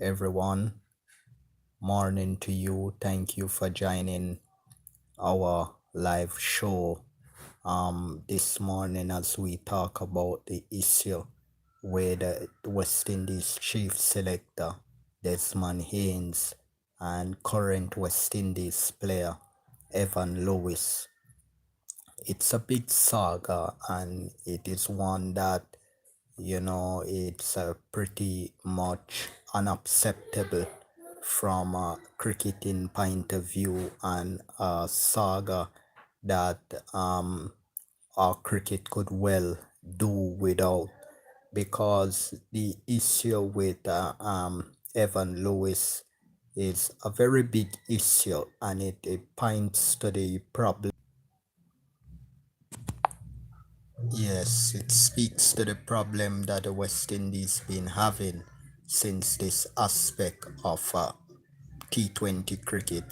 everyone. Morning to you. Thank you for joining our live show this morning as we talk about the issue with the West Indies chief selector Desmond Haynes and current West Indies player Evan Lewis. It's a big saga and it is one that it's pretty much unacceptable from a cricketing point of view and a saga that our cricket could well do without, because the issue with Evan Lewis is a very big issue, and it points to the problem. Yes, it speaks to the problem that the West Indies been having since this aspect of T20 cricket.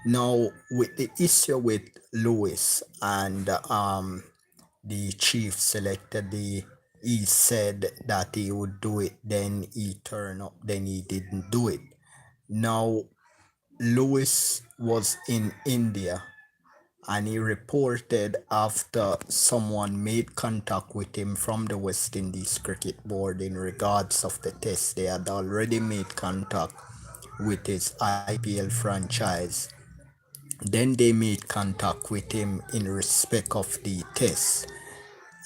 Now, with the issue with Lewis and the chief selector, he said that he would do it, then he turned up, then he didn't do it. Now, Lewis was in India and he reported after someone made contact with him from the West Indies Cricket Board in regards of the test. They had already made contact with his IPL franchise. Then they made contact with him in respect of the test,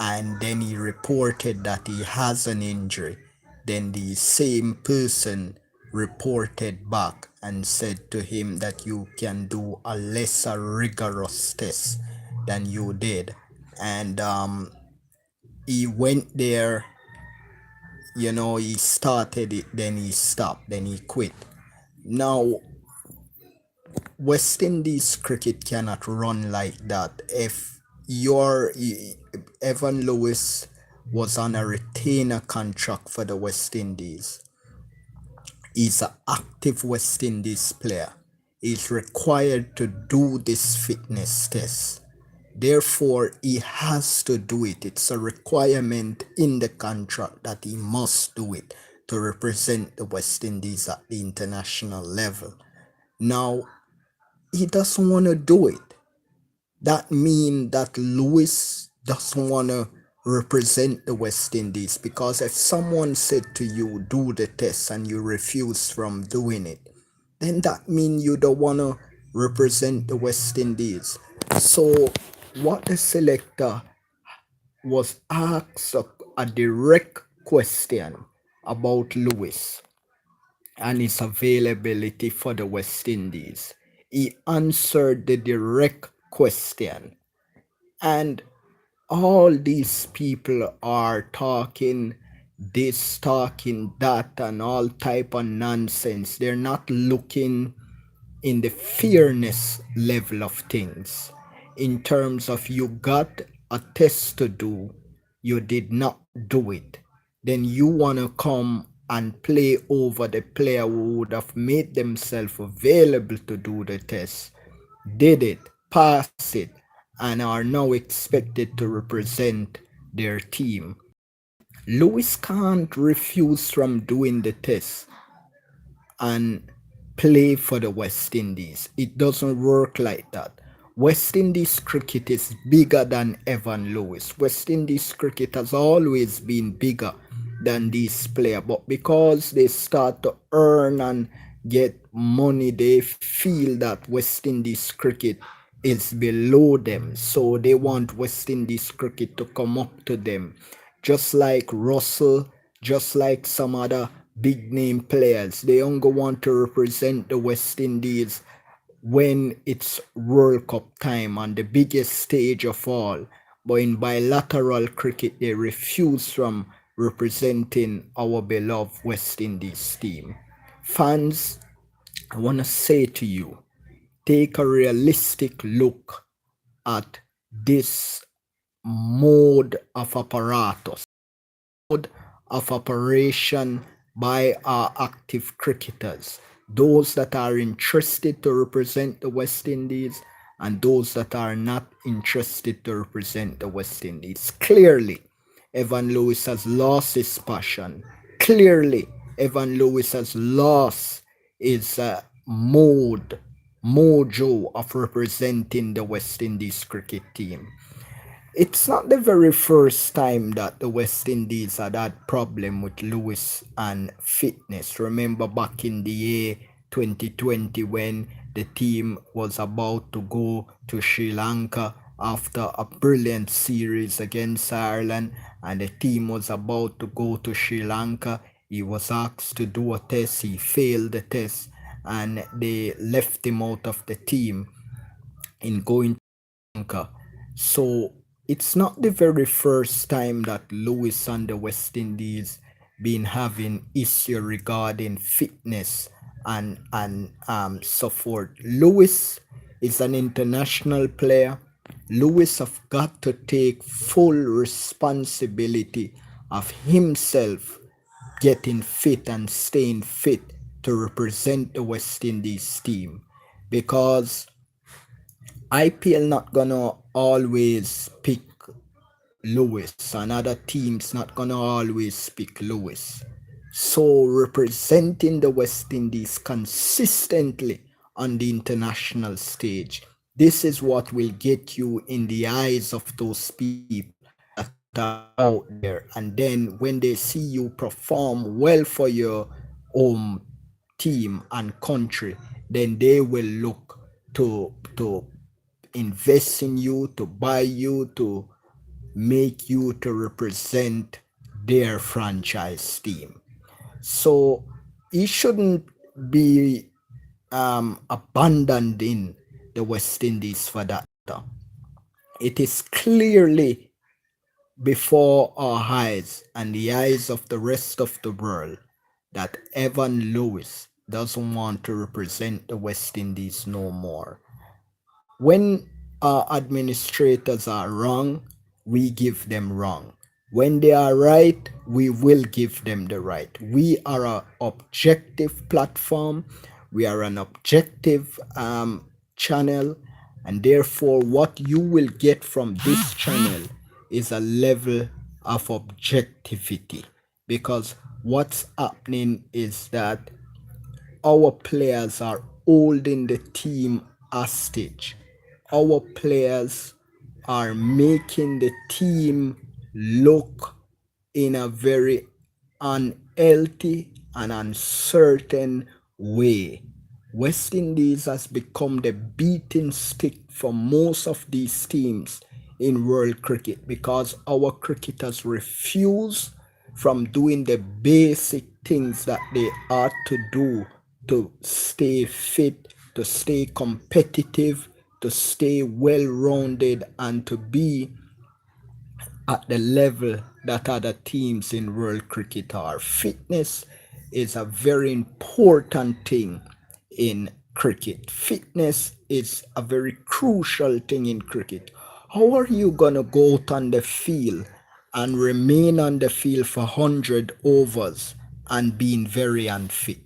and then he reported that he has an injury. Then the same person reported back and said to him that you can do a lesser rigorous test than you did. And he went there, he started it, then he stopped, then he quit. Now, West Indies cricket cannot run like that. If your Evan Lewis was on a retainer contract for the West Indies, he's an active West Indies player. He's required to do this fitness test. Therefore, he has to do it. It's a requirement in the contract that he must do it to represent the West Indies at the international level. Now, he doesn't want to do it. That means that Lewis doesn't want to represent the West Indies, because if someone said to you, do the test, and you refuse from doing it, then that means you don't want to represent the West Indies. So what the selector was asked a direct question about Lewis and his availability for the West Indies. He answered the direct question. And all these people are talking this, talking that, and all type of nonsense. They're not looking in the fairness level of things, in terms of you got a test to do, you did not do it, then you want to come and play over the player who would have made themselves available to do the test, did it, pass it, and are now expected to represent their team. Lewis can't refuse from doing the test and play for the West Indies. It doesn't work like that. West Indies cricket is bigger than Evan Lewis. West Indies cricket has always been bigger than these players, but because they start to earn and get money, they feel that West Indies cricket is below them. So they want West Indies cricket to come up to them. Just like Russell, just like some other big name players, they only want to represent the West Indies when it's World Cup time on the biggest stage of all. But in bilateral cricket, they refuse from representing our beloved West Indies team. Fans, I want to say to you, take a realistic look at this mode of apparatus, of operation by our active cricketers, those that are interested to represent the West Indies and those that are not interested to represent the West Indies. Clearly, Evan Lewis has lost his passion. Clearly, Evan Lewis has lost his mojo of representing the West Indies cricket team. It's not the very first time that the West Indies had that problem with Lewis and fitness. Remember back in the year 2020 when the team was about to go to Sri Lanka after a brilliant series against Ireland, and the team was about to go to Sri Lanka. He was asked to do a test, he failed the test, and they left him out of the team in going Lanka. So it's not the very first time that Lewis and the West Indies been having issue regarding fitness and so forth. Lewis is an international player. Lewis have got to take full responsibility of himself getting fit and staying fit to represent the West Indies team, because IPL not gonna always pick Lewis, and other teams not gonna always pick Lewis. So representing the West Indies consistently on the international stage, this is what will get you in the eyes of those people that are out there. And then when they see you perform well for your home team and country, then they will look to invest in you, to buy you, to make you to represent their franchise team. So he shouldn't be abandoning the West Indies for that matter. It is clearly before our eyes and the eyes of the rest of the world that Evan Lewis doesn't want to represent the West Indies no more. When our administrators are wrong, we give them wrong. When they are right, we will give them the right. We are an objective platform, we are an objective channel, and therefore, what you will get from this channel is a level of objectivity. Because what's happening is that our players are holding the team hostage. Our players are making the team look in a very unhealthy and uncertain way. West Indies has become the beating stick for most of these teams in world cricket because our cricketers refuse from doing the basic things that they ought to do to stay fit, to stay competitive, to stay well rounded, and to be at the level that other teams in world cricket are. Fitness is a very important thing in cricket. Fitness is a very crucial thing in cricket. How are you going to go out on the field and remain on the field for 100 overs and being very unfit?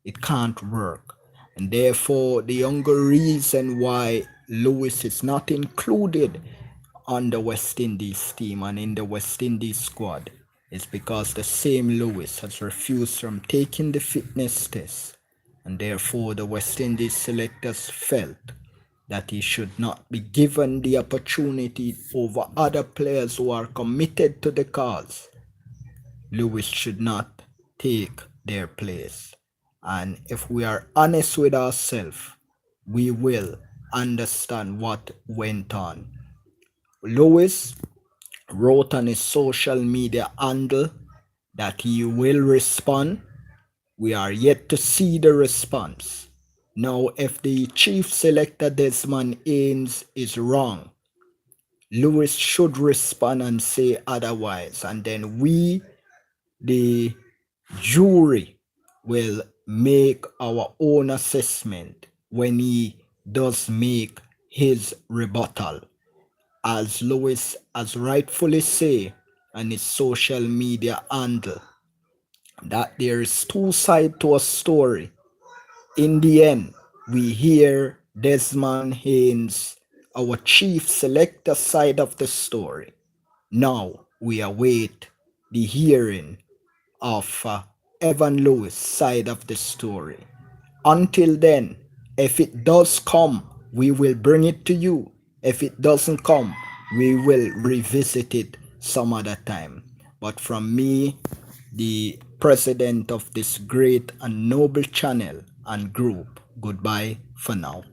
It can't work. And therefore, the younger reason why Lewis is not included on the West Indies team and in the West Indies squad is because the same Lewis has refused from taking the fitness test, and therefore the West Indies selectors felt that he should not be given the opportunity over other players who are committed to the cause. Lewis should not take their place. And if we are honest with ourselves, we will understand what went on. Lewis wrote on his social media handle that he will respond. We are yet to see the response. Now, if the chief selector Desmond Haynes is wrong, Lewis should respond and say otherwise, and then we, the jury, will make our own assessment when he does make his rebuttal. As Lewis has rightfully said on his social media handle, that there is two sides to a story. In the end, we hear Desmond Haynes, our chief selector, side of the story. Now we await the hearing of Evan Lewis side of the story. Until then, if it does come, we will bring it to you. If it doesn't come, we will revisit it some other time. But from me, the president of this great and noble channel and group, goodbye for now.